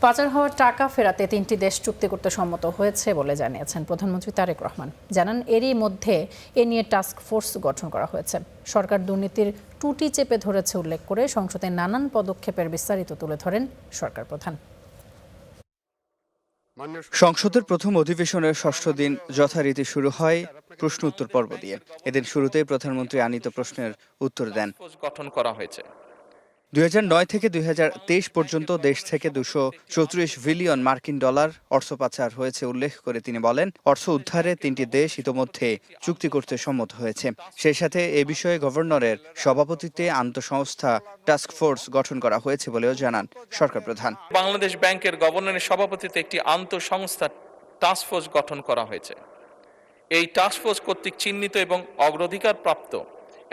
পাচার হওয়ার টাকা ফেরাতে 3টি দেশ চুক্তি করতে সম্মত হয়েছে বলে জানিয়েছেন প্রধানমন্ত্রী তারেক রহমান। জানান এরই মধ্যে এ নিয়ে টাস্ক ফোর্স গঠন করা হয়েছে। সরকার দুর্নীতির টুটি চেপে ধরেছে উল্লেখ করে সংসদে নানান পদক্ষেপের বিস্তারিত তুলে ধরেন সরকার প্রধান। সংসদের প্রথম অধিবেশনের ষষ্ঠ দিন যথারীতি শুরু হয় প্রশ্ন উত্তর পর্ব দিয়ে। এদিন শুরুতেই প্রধানমন্ত্রী আনিত প্রশ্নের উত্তর দেন। গঠন করা হয়েছে 2009 থেকে 2023 পর্যন্ত দেশ থেকে 234 বিলিয়ন মার্কিন ডলার অর্থ পাচার হয়েছে উল্লেখ করে তিনি বলেন, অর্থ উদ্ধারে 3টি দেশ ইতোমধ্যে চুক্তি করতে সম্মত হয়েছে। সেই সাথে এ বিষয়ে গভর্নরের সভাপতিত্বে আন্তঃসংস্থা টাস্ক ফোর্স গঠন করা হয়েছে বলেও জানান সরকার প্রধান। বাংলাদেশ ব্যাংকের গভর্নরের সভাপতিত্বে একটি আন্তঃসংস্থা টাস্ক ফোর্স গঠন করা হয়েছে। এই টাস্ক ফোর্স কর্তৃক চিহ্নিত এবং অগ্রাধিকার প্রাপ্ত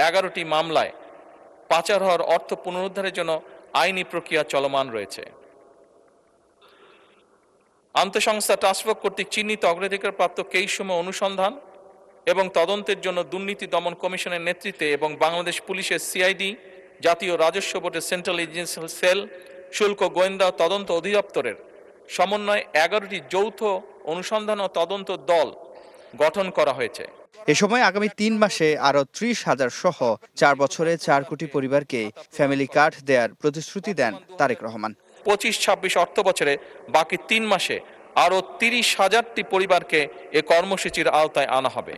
11টি মামলায় পাচার হওয়ার অর্থ পুনরুদ্ধারের জন্য আইনি প্রক্রিয়া চলমান রয়েছে। আন্তঃসংস্থা টাস্ক ফোর্স কর্তৃক চিহ্নিত অগ্রাধিকার প্রাপ্ত কেইসমূহ অনুসন্ধান এবং তদন্তের জন্য দুর্নীতি দমন কমিশনের নেতৃত্বে এবং বাংলাদেশ পুলিশের সিআইডি, জাতীয় রাজস্ব বোর্ডের সেন্ট্রাল এজেন্সি সেল, শুল্ক গোয়েন্দা তদন্ত অধিদপ্তরের সমন্বয়ে 11টি যৌথ অনুসন্ধান ও তদন্ত দল গঠন করা হয়েছে। এ সময় আগামী 3 মাসে আরও 30,000 সহ 4 বছরে 4 কোটি পরিবারকে ফ্যামিলি কার্ড দেওয়ার প্রতিশ্রুতি দেন তারেক রহমান। 25-26 অর্থ বছরে বাকি 3 মাসে আরও 30,000টি পরিবারকে এ কর্মসূচির আওতায় আনা হবে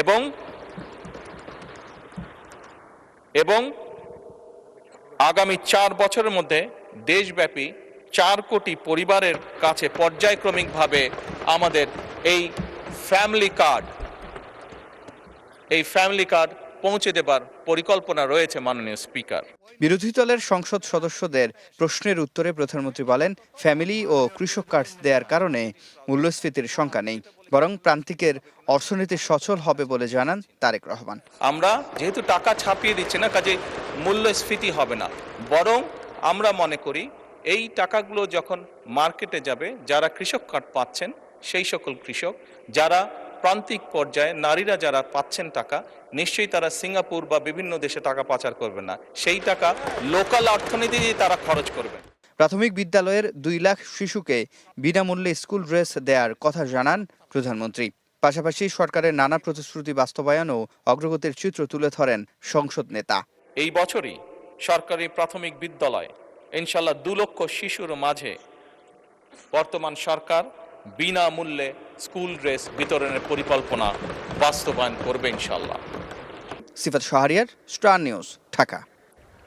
এবং আগামী 4 বছরের মধ্যে দেশব্যাপী 4 কোটি পরিবারের কাছে পর্যায়ক্রমিকভাবে আমাদের এই ফ্যামিলি কার্ড পৌঁছে দেবার পরিকল্পনা রয়েছে মাননীয় স্পিকার। বিরোধী দলের সংসদ সদস্যদের প্রশ্নের উত্তরে প্রধানমন্ত্রী বলেন, ফ্যামিলি ও কৃষক কার্ড দেওয়ার কারণে মূল্যস্ফীতির শঙ্কা নেই, বরং প্রান্তিকের অর্থনীতি সচল হবে বলে জানান তারেক রহমান। আমরা যেহেতু টাকা ছাপিয়ে দিচ্ছি না, কাজে মূল্যস্ফীতি হবে না, বরং আমরা মনে করি এই টাকাগুলো যখন মার্কেটে যাবে, যারা কৃষক কার্ড পাচ্ছেন সেই সকল কৃষক, যারা প্রান্তিক পর্যায়ে নারীরা যারা পাচ্ছেন টাকা, নিশ্চয়ই তারা সিঙ্গাপুর বা বিভিন্ন দেশে টাকা পাচার করবে না, সেই টাকা লোকাল অর্থনীতিতে তারা খরচ করবে। প্রাথমিক বিদ্যালয়ের 2 লাখ শিশুকে বিনামূল্যে স্কুল ড্রেস দেওয়ার কথা জানান প্রধানমন্ত্রী। পাশাপাশি সরকারের নানা প্রতিশ্রুতি বাস্তবায়ন ও অগ্রগতির চিত্র তুলে ধরেন সংসদ নেতা। এই বছরই সরকারি প্রাথমিক বিদ্যালয় ইনশাল্লাহ 2 লক্ষ শিশুর মাঝে বর্তমান সরকার বিনামূল্যে স্কুল ড্রেস বিতরণের পরিকল্পনা বাস্তবায়ন করবে ইনশাল্লাহ। সিফাত শাহরিয়ার, স্টার নিউজ, ঢাকা।